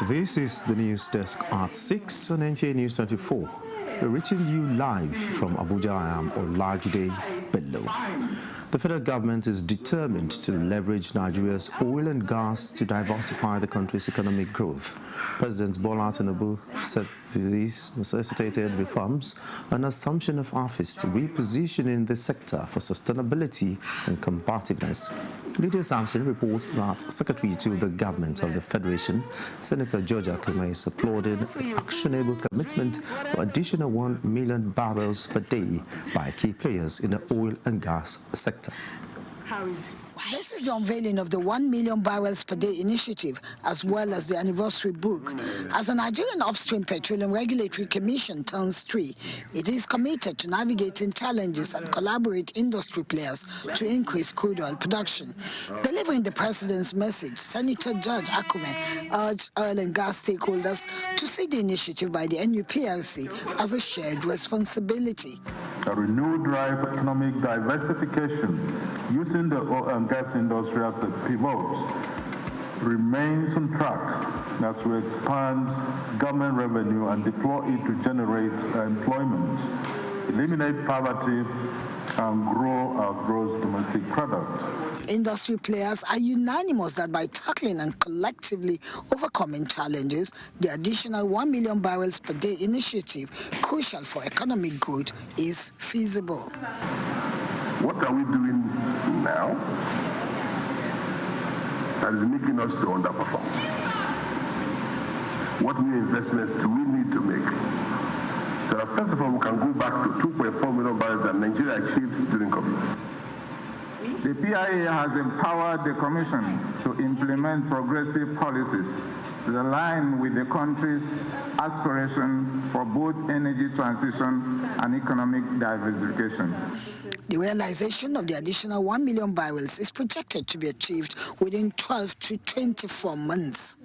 This is the news desk at 6 on NTA News 24. We're reaching you live from Abuja. I am Olajide Bello. The federal government is determined to leverage Nigeria's oil and gas to diversify the country's economic growth. President Bola Tinubu said these necessitated reforms an assumption of office to repositioning the sector for sustainability and competitiveness. Lydia Sampson reports that Secretary to the Government of the Federation, Senator George Akume, is applauding an actionable commitment for additional 1 million barrels per day by key players in the oil and gas sector. How is it? This is the unveiling of the 1 million barrels per day initiative, as well as the anniversary book. As the Nigerian Upstream Petroleum Regulatory Commission turns 3, it is committed to navigating challenges and collaborate industry players to increase crude oil production. Delivering the president's message, Senator George Akume urged oil and gas stakeholders to see the initiative by the NUPRC as a shared responsibility. A renewed drive for economic diversification using the oil and gas industry as a pivot remains on track as we expand government revenue and deploy it to generate employment, eliminate poverty, and grow our gross domestic product. Industry players are unanimous that by tackling and collectively overcoming challenges, the additional 1 million barrels per day initiative, crucial for economic growth, is feasible. What are we doing now that is making us to underperform? What new investments do we need to make? So that first of all, we can go back to 2.4 million barrels that Nigeria achieved during COVID. The PIA has empowered the Commission to implement progressive policies that align with the country's aspiration for both energy transition and economic diversification. The realization of the additional 1 million barrels is projected to be achieved within 12 to 24 months.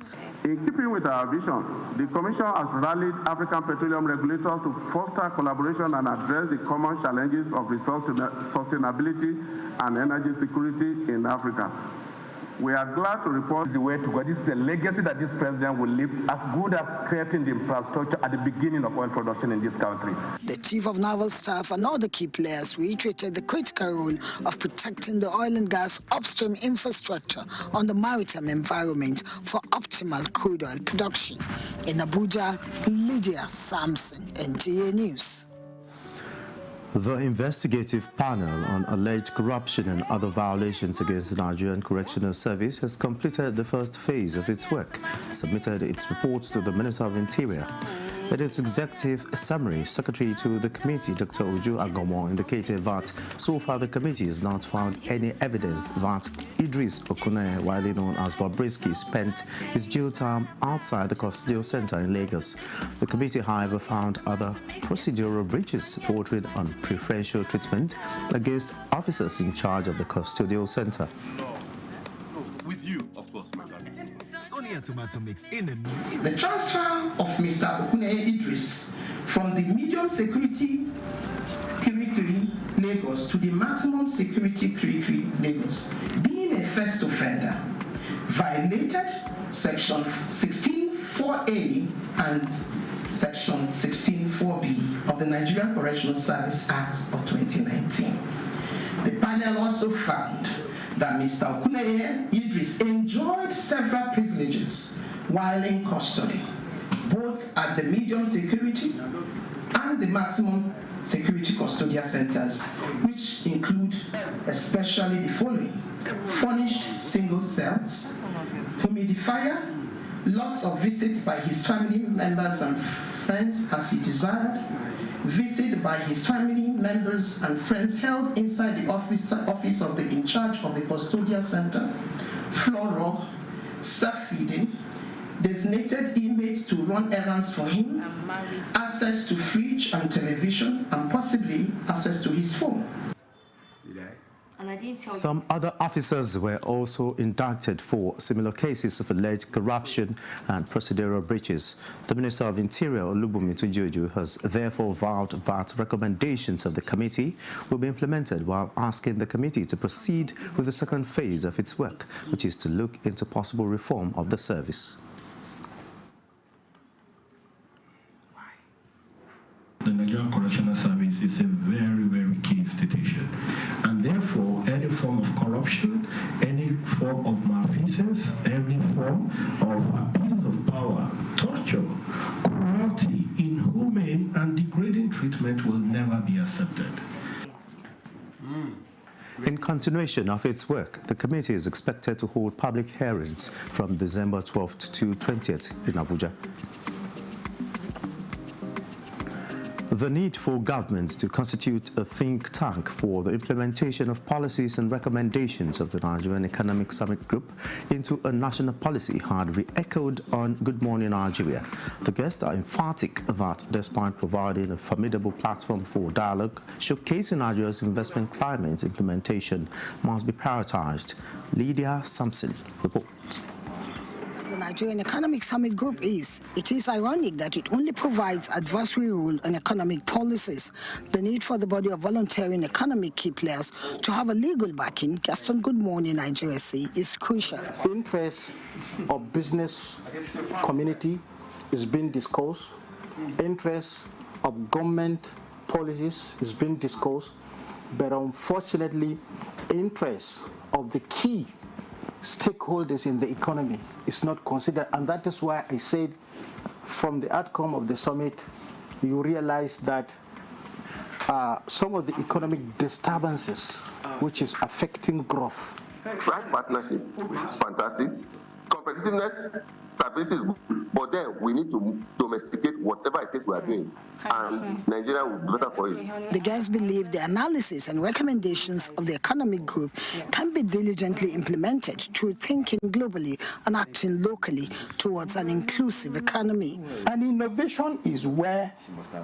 In keeping with our vision, the Commission has rallied African petroleum regulators to foster collaboration and address the common challenges of resource sustainability and energy security in Africa. We are glad to report the way to go. This is a legacy that this president will leave, as good as creating the infrastructure at the beginning of oil production in this country. The Chief of Naval Staff and other key players reiterated the critical role of protecting the oil and gas upstream infrastructure on the maritime environment for optimal crude oil production. In Abuja, Lydia Sampson, NTA News. The investigative panel on alleged corruption and other violations against the Nigerian Correctional Service has completed the first phase of its work, submitted its reports to the Minister of Interior. In its executive summary, Secretary to the committee, Dr. Ojo Agomo, indicated that so far the committee has not found any evidence that Idris Okune, widely known as Bobrisky, spent his jail time outside the custodial center in Lagos. The committee, however, found other procedural breaches bordering on preferential treatment against officers in charge of the custodial center. With you, of course, my brother. Sonia tomato mix in a new... The transfer of Mr. Okune Idris from the medium security Kirikiri, Lagos to the maximum security Kirikiri, Lagos, being a first offender, violated Section 16(4)A and Section 16(4)B of the Nigerian Correctional Service Act of 2019. The panel also found that Mr. Okune Idris enjoyed several privileges while in custody, both at the medium security and the maximum security custodial centers, which include especially the following: furnished single cells, humidifier, lots of visits by his family members and friends as he desired, visit by his family members and friends held inside the office of the in charge of the custodial center, floor rug, self-feeding, designated inmates to run errands for him, access to fridge and television, and possibly access to his phone. Some other officers were also indicted for similar cases of alleged corruption and procedural breaches. The Minister of Interior, Olubunmi Tunji-Ojo, has therefore vowed that recommendations of the committee will be implemented, while asking the committee to proceed with the second phase of its work, which is to look into possible reform of the service. corruption, any form of malfeasance, any form of abuse of power, torture, cruelty, inhumane and degrading treatment will never be accepted. In continuation of its work, the committee is expected to hold public hearings from December 12th to 20th in Abuja. The need for governments to constitute a think tank for the implementation of policies and recommendations of the Nigerian Economic Summit Group into a national policy had re-echoed on Good Morning Nigeria. The guests are emphatic that despite providing a formidable platform for dialogue, showcasing Nigeria's investment climate implementation must be prioritized. Lydia Sampson reports. The Nigerian Economic Summit Group it is ironic that it only provides advisory role on economic policies. The need for the body of volunteering economic key players to have a legal backing, guest on Good Morning Nigeria say, is crucial. Interest of business community is being discussed. Interest of government policies is being discussed. But unfortunately, interest of the key stakeholders in the economy is not considered, and that is why I said from the outcome of the summit you realize that some of the economic disturbances which is affecting growth. Right partnership is fantastic. Competitiveness, stability is good, but then we need to domesticate whatever it is we are doing, and Nigeria will be better for it. The guests believe the analysis and recommendations of the economic group can be diligently implemented through thinking globally and acting locally towards an inclusive economy. And innovation is where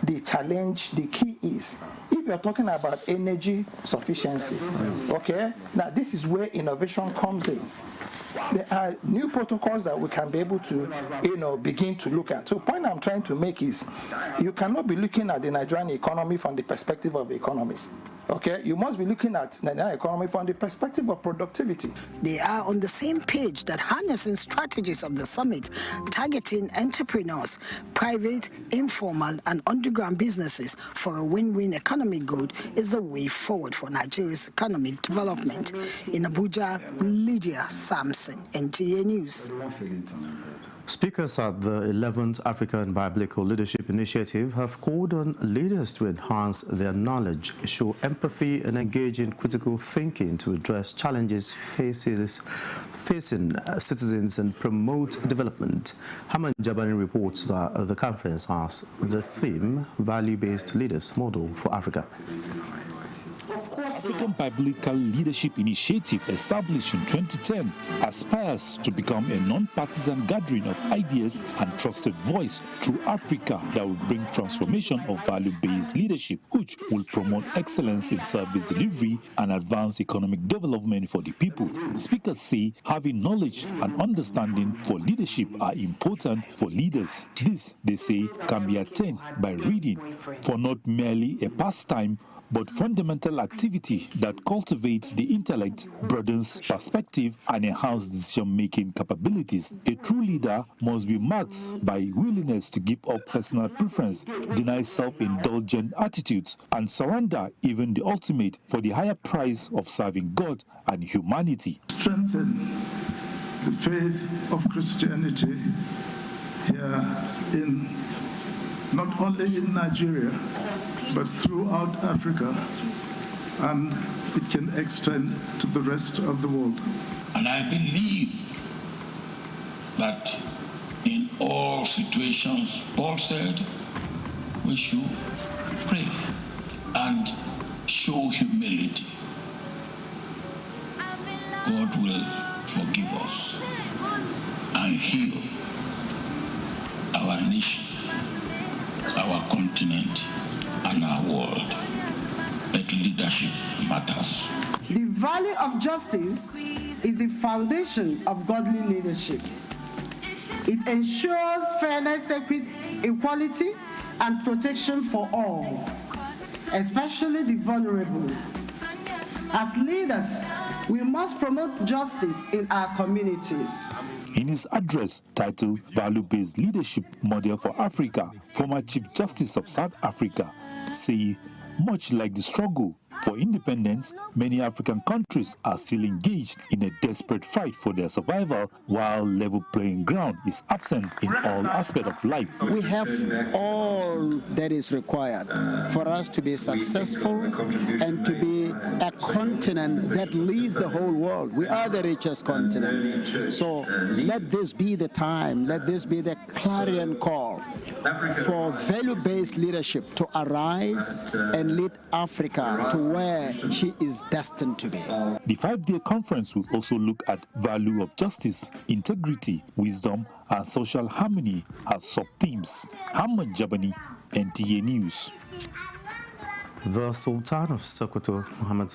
the challenge, the key is. If you're talking about energy sufficiency, okay, now this is where innovation comes in. There are new protocols that we can be able to, begin to look at. So the point I'm trying to make is you cannot be looking at the Nigerian economy from the perspective of economists. Okay, you must be looking at the Nigerian economy from the perspective of productivity. They are on the same page that harnessing strategies of the summit, targeting entrepreneurs, private, informal, and underground businesses for a win-win economic good is the way forward for Nigeria's economic development. In Abuja, Lydia Sampson, NTA News. Speakers at the 11th African Biblical Leadership Initiative have called on leaders to enhance their knowledge, show empathy, and engage in critical thinking to address challenges facing citizens and promote development. Haman Jabani reports that the conference has the theme Value-Based Leaders Model for Africa. African Biblical Leadership Initiative, established in 2010, aspires to become a non-partisan gathering of ideas and trusted voice through Africa that will bring transformation of value-based leadership, which will promote excellence in service delivery and advance economic development for the people. Speakers say having knowledge and understanding for leadership are important for leaders. This, they say, can be attained by reading, for not merely a pastime, but fundamental activity that cultivates the intellect, broadens perspective, and enhances decision-making capabilities. A true leader must be marked by willingness to give up personal preference, deny self-indulgent attitudes, and surrender even the ultimate for the higher prize of serving God and humanity. Strengthen the faith of Christianity here in not only in Nigeria, but throughout Africa, and it can extend to the rest of the world. And I believe that in all situations, Paul said, we should pray and show humility. God will forgive us and heal our nation, our continent, and our world. But leadership matters. The value of justice is the foundation of godly leadership. It ensures fairness, equality, and protection for all, especially the vulnerable. As leaders, we must promote justice in our communities. In his address titled Value-Based Leadership Model for Africa, former Chief Justice of South Africa said, much like the struggle For independence, many African countries are still engaged in a desperate fight for their survival, while level playing ground is absent in all aspects of life. We have all that is required for us to be successful and to be a continent that leads the whole world. We are the richest continent. So let this be the time, let this be the clarion call for value-based leadership to arise and lead Africa to where she is destined to be. The 5-day conference will also look at value of justice, integrity, wisdom, and social harmony as sub-themes. Hamad Jabani, NTA News. The Sultan of Sokoto, Muhammad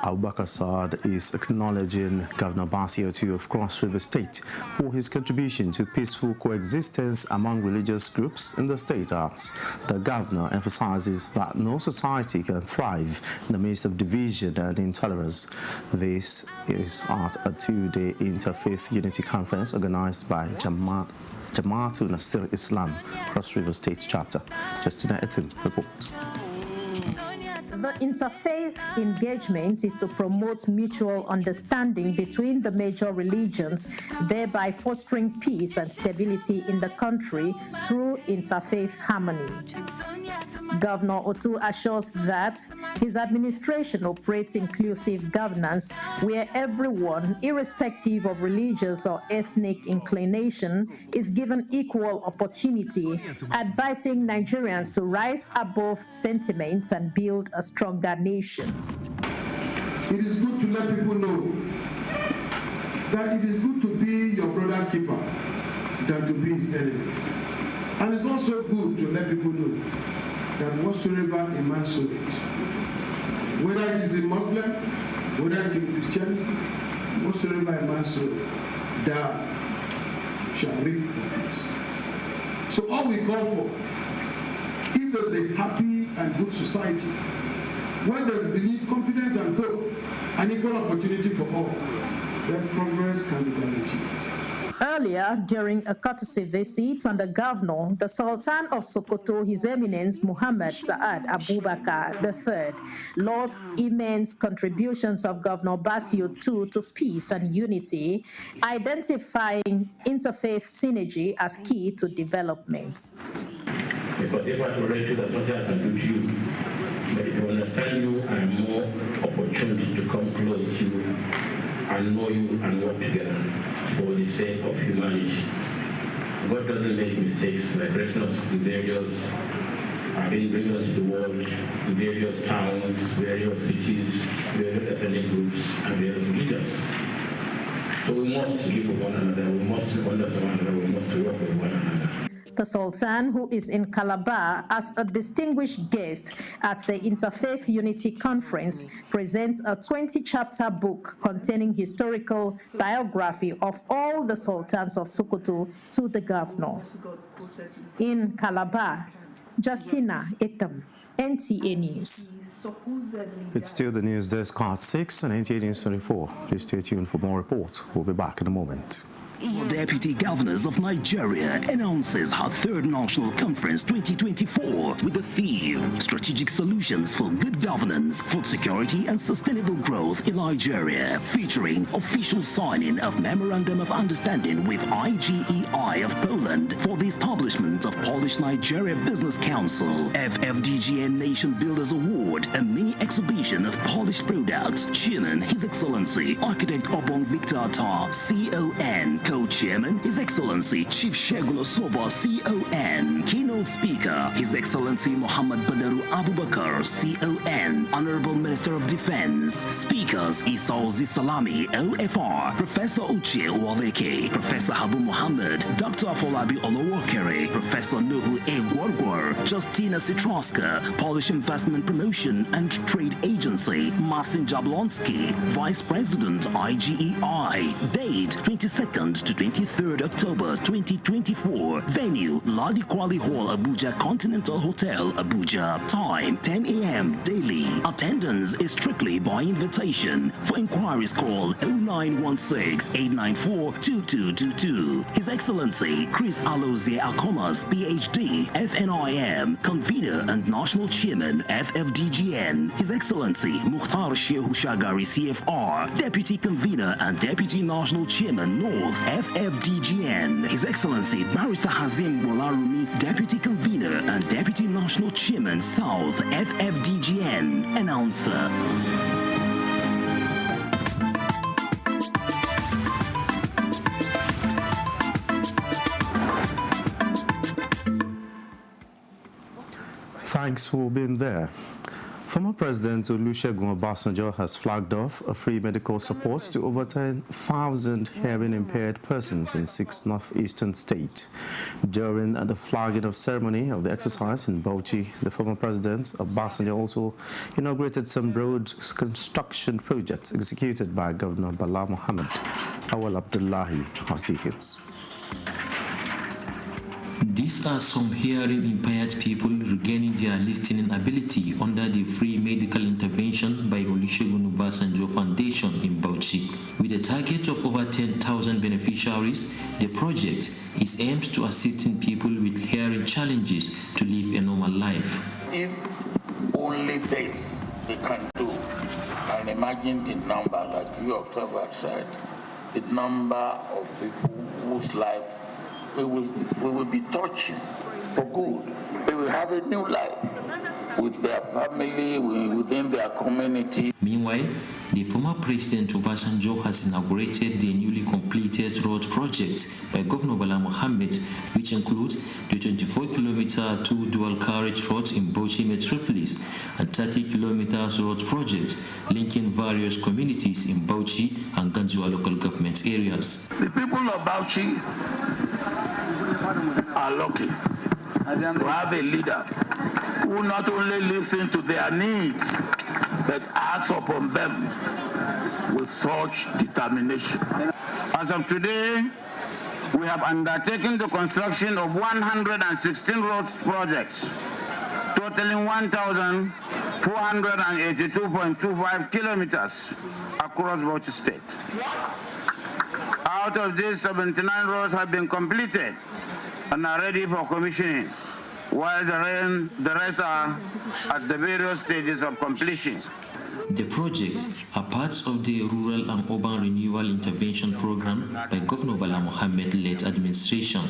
Abubakar Saad, is acknowledging Governor Basio II of Cross River State for his contribution to peaceful coexistence among religious groups in the state. As the governor emphasizes that no society can thrive in the midst of division and intolerance. This is at a 2-day interfaith unity conference organized by Jamaatul Nasir Islam Cross River State chapter. Justina Ethim reports. The interfaith engagement is to promote mutual understanding between the major religions, thereby fostering peace and stability in the country through interfaith harmony. Governor Otu assures that his administration operates inclusive governance where everyone, irrespective of religious or ethnic inclination, is given equal opportunity, advising Nigerians to rise above sentiments and build a stronger nation. It is good to let people know that it is good to be your brother's keeper than to be his enemy. And it's also good to let people know that whatsoever a man soweth, whether it is a Muslim, whether it's a Christian, whatsoever a man soweth, thou shall reap of it. So all we call for, if there's a happy and good society, where there's belief, confidence, and hope, and equal opportunity for all, then progress can be guaranteed. Earlier, during a courtesy visit on the governor, the Sultan of Sokoto, His Eminence Muhammad Saad Abubakar III, lauds immense contributions of Governor Basio II to peace and unity, identifying interfaith synergy as key to development. Because if I tolerate you, that's what I can do to you. But if you understand you, I have more opportunity to come close to you and know you and work together for the sake of humanity. God doesn't make mistakes like us in various, bringing us to the world, in various towns, various cities, various ethnic groups, and various religions. So we must live with one another, we must understand one another, we must work with one another. The Sultan, who is in Calabar as a distinguished guest at the Interfaith Unity Conference, presents a 20-chapter book containing historical biography of all the Sultans of Sokoto to the governor. In Calabar, Justina Etam, NTA News. It's still the news desk at 6 on NTA News 24. Please stay tuned for more reports. We'll be back in a moment. Deputy Governors of Nigeria announces her third National Conference 2024 with the theme Strategic Solutions for Good Governance, Food Security and Sustainable Growth in Nigeria, featuring official signing of Memorandum of Understanding with IGEI of Poland for the establishment of Polish-Nigeria Business Council, FFDGN Nation Builders Award, a mini exhibition of Polish products, Chairman His Excellency Architect Obong Victor Atta, CON, Co-Chairman, His Excellency Chief Shegun Osoba, CON. Keynote Speaker, His Excellency Muhammad Badaru Abubakar, CON. Honorable Minister of Defense. Speakers, Isa Ozi Salami, OFR. Professor Uche Owaleke, Professor Habu Muhammad, Dr. Afolabi Olowokere, Professor Nuhu A. Gwargwar, Justina Citroska, Polish Investment Promotion and Trade Agency, Marcin Jablonski, Vice President, IGEI. Date, 22nd to 23rd October 2024. Venue, Ladi Kwali Hall, Abuja Continental Hotel, Abuja. Time 10 a.m. daily. Attendance is strictly by invitation. For inquiries, call 0916-894-2222. His Excellency Chris Alozie Akomas, PhD, FNIM, Convener and National Chairman, FFDGN. His Excellency Mukhtar Shehu Shagari, CFR, Deputy Convener and Deputy National Chairman, North, FFDGN. His Excellency Barrister Hazim Bolarumi, Deputy Convener and Deputy National Chairman, South, FFDGN. Announcer. Thanks for being there. Former President Olusegun Obasanjo has flagged off a free medical support to over 10,000 hearing-impaired persons in 6 northeastern states. During the flagging of ceremony of the exercise in Bauchi, the former President Obasanjo also inaugurated some road construction projects executed by Governor Bala Mohammed. Awal Abdullahi has details. These are some hearing-impaired people regaining their listening ability under the free medical intervention by Olusegun Obasanjo Foundation in Bauchi. With a target of over 10,000 beneficiaries, the project is aimed to assisting people with hearing challenges to live a normal life. If only this we can do, and imagine the number, like you have said, the number of people whose life we will be touching for good. They will have a new life with their family, within their community. Meanwhile, the former President Obasanjo has inaugurated the newly completed road project by Governor Bala Mohammed, which includes the 24-kilometer 2 dual carriage road in Bauchi Metropolis and 30 kilometers road project linking various communities in Bauchi and Ganjua local government areas. The people of Bauchi are lucky to have a leader who not only listens to their needs, but acts upon them with such determination. As of today, we have undertaken the construction of 116 road projects, totaling 1,482.25 kilometers across Bauchi State. Out of these, 79 roads have been completed and are ready for commissioning, while the rest are at the various stages of completion. The projects are parts of the Rural and Urban Renewal Intervention Program by Governor Bala Mohammed-led administration.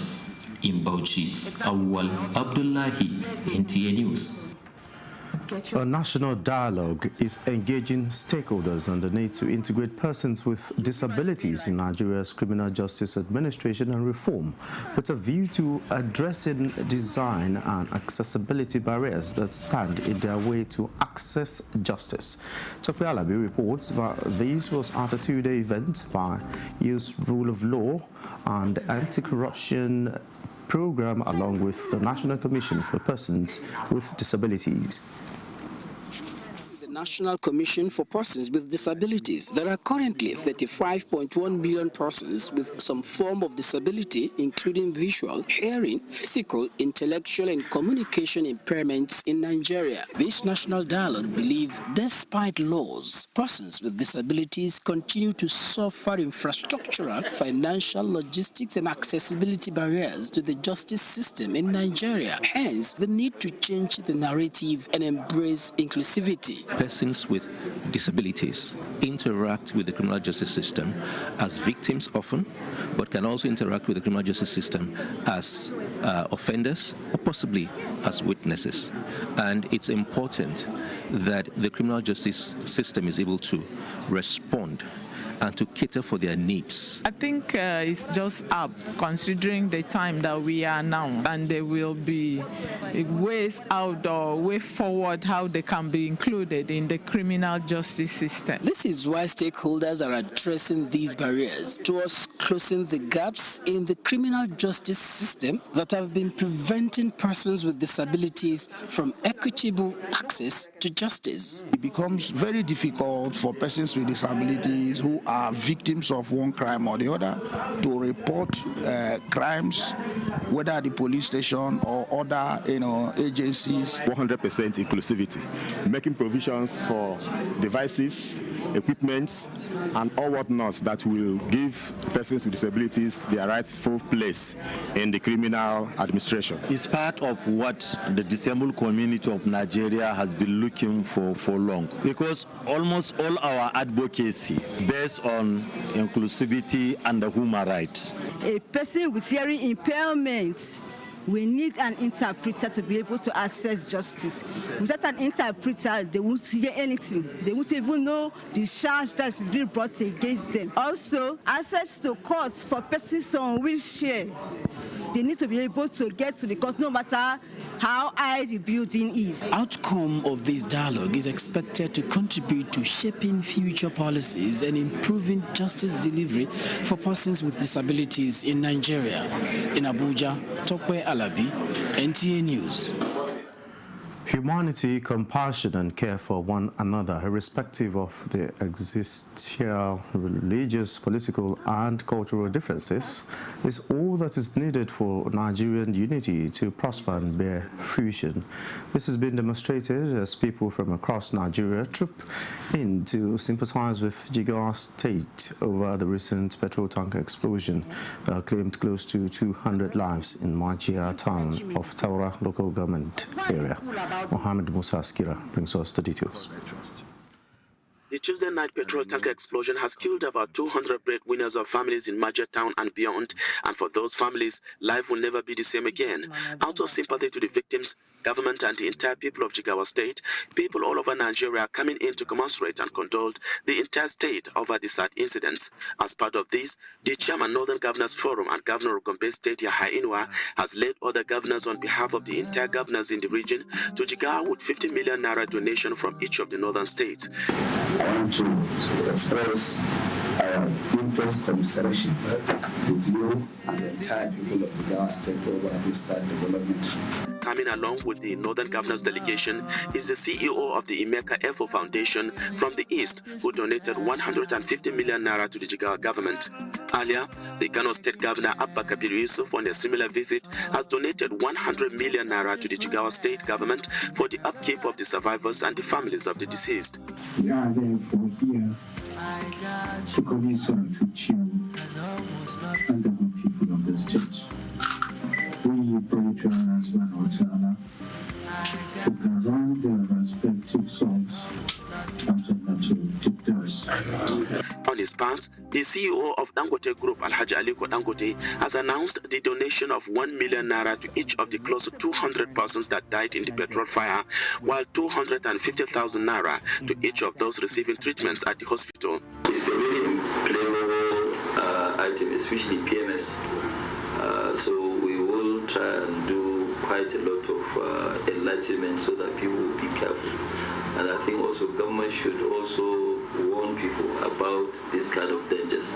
In Bauchi, Awal Abdullahi, NTA News. A national dialogue is engaging stakeholders on the need to integrate persons with disabilities in Nigeria's criminal justice administration and reform, with a view to addressing design and accessibility barriers that stand in their way to access justice. Tope Alabi reports that this was at a 2-day event by Youth Rule of Law and Anti-Corruption Program, along with the National Commission for Persons with Disabilities. National Commission for Persons with Disabilities. There are currently 35.1 million persons with some form of disability, including visual, hearing, physical, intellectual, and communication impairments in Nigeria. This national dialogue believes, despite laws, persons with disabilities continue to suffer infrastructural, financial, logistics, and accessibility barriers to the justice system in Nigeria. Hence, the need to change the narrative and embrace inclusivity. Persons with disabilities interact with the criminal justice system as victims often, but can also interact with the criminal justice system as offenders or possibly as witnesses. And it's important that the criminal justice system is able to respond and to cater for their needs. I think it's just up, considering the time that we are now, and there will be ways out or way forward how they can be included in the criminal justice system. This is why stakeholders are addressing these barriers towards closing the gaps in the criminal justice system that have been preventing persons with disabilities from equitable access to justice. It becomes very difficult for persons with disabilities who are victims of one crime or the other to report crimes, whether at the police station or other agencies. 100% inclusivity, making provisions for devices, equipments, and all whatnot that will give persons with disabilities their rightful place in the criminal administration. It's part of what the disabled community of Nigeria has been looking for long, because almost all our advocacy based on inclusivity and the human rights. A person with hearing impairments, we need an interpreter to be able to access justice. Without an interpreter, they won't hear anything. They won't even know the charge that is being brought against them. Also, access to courts for persons on wheelchair. They need to be able to get to the court no matter how high the building is. Outcome of this dialogue is expected to contribute to shaping future policies and improving justice delivery for persons with disabilities in Nigeria. In Abuja, Tokwe Alabi, NTA News. Humanity, compassion and care for one another, irrespective of the existential, religious, political and cultural differences, is all that is needed for Nigerian unity to prosper and bear fruition. This has been demonstrated as people from across Nigeria troop in to sympathize with Jigawa State over the recent petrol tanker explosion that claimed close to 200 lives in Majia town of Taura local government area. Mohammed Musa Askira brings us the details. The Tuesday night petrol tanker explosion has killed about 200 breadwinners of families in Major Town and beyond, and for those families, life will never be the same again. Out of sympathy to the victims, government and the entire people of Jigawa State, people all over Nigeria are coming in to commiserate and condole the entire state over the sad incidents. As part of this, the chairman Northern Governors Forum and Governor of Gombe State Yahya Inua has led other governors on behalf of the entire governors in the region to Jigawa with 50 million naira donation from each of the northern states. I want to express our deepest commiseration with you and the entire people of the Jigawa State over this sad development. Coming along with the Northern Governors delegation is the CEO of the Imeka Efo Foundation from the East, who donated 150 million naira to the Jigawa government. Earlier, the Kano State Governor Abba Kabir Yusuf, on a similar visit, has donated 100 million naira to the Jigawa State government for the upkeep of the survivors and the families of the deceased. We are therefore here to commiserate with you and the people of the state. We pray to Allah subhanahu wa ta'ala to provide their respective souls and to not to divorce. On his part, the CEO of Dangote Group, Alhaji Aliko Dangote, has announced the donation of 1 million naira to each of the close to 200 persons that died in the petrol fire, while 250,000 naira to each of those receiving treatments at the hospital. It's a very flammable item, especially PMS. So we will try and do quite a lot of enlightenment so that people will be careful. And I think also government should also warn people about this kind of dangers.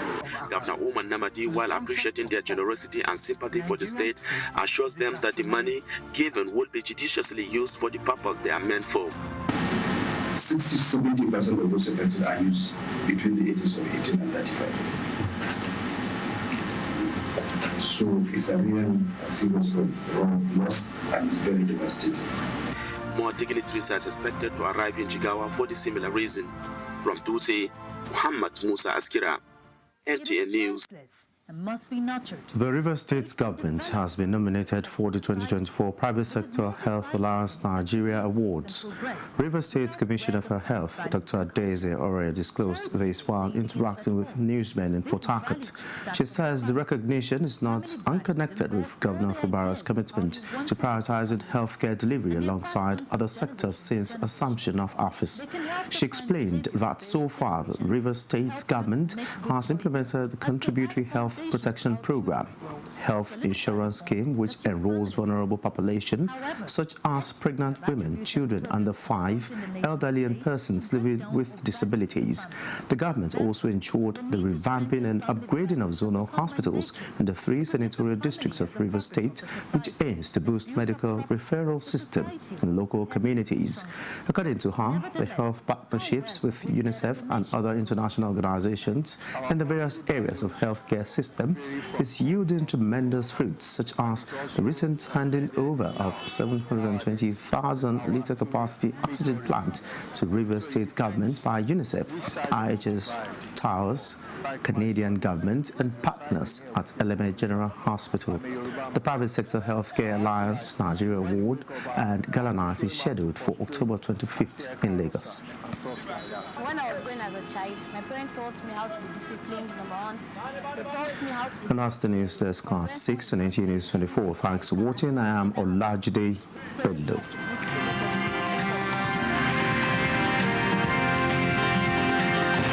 Governor Oman Namadi, while appreciating their generosity and sympathy for the state, assures them that the money given will be judiciously used for the purpose they are meant for. 60-70% of those affected are used between the ages of 18 and 35. So it's a real serious loss and it's very devastating. More dignitaries are expected to arrive in Jigawa for the similar reason. From Dutse, Muhammad Musa Askira, NTA News. And must be nurtured. The Rivers State government has been nominated for the 2024 Private Sector Health Alliance Nigeria Awards. Rivers State Commissioner for Health, Dr. Daisy already disclosed this while interacting with newsmen in Port Harcourt. She says the recognition is not unconnected with Governor Fubara's commitment to prioritizing healthcare delivery alongside other sectors since assumption of office. She explained that so far the Rivers State government has implemented the contributory health protection program, health insurance scheme which enrolls vulnerable population such as pregnant women, children under 5, elderly and persons living with disabilities. The government also ensured the revamping and upgrading of zonal hospitals in the 3 senatorial districts of Rivers State, which aims to boost medical referral system in local communities. According to her, the health partnerships with UNICEF and other international organizations in the various areas of healthcare system is yielding tremendous fruits, such as the recent handing over of 720,000-litre capacity oxygen plant to Rivers State government by UNICEF, IHS Towers, Canadian government and partners at Eleme General Hospital. The Private Sector Healthcare Alliance Nigeria Award and Gala Night is scheduled for October 25th in Lagos. When I was going as a child, my parents taught me how to be disciplined, number one. They taught me how to be... And that's the news desk at 6 on NTA News 24. Thanks for watching. I am Olajide Bello.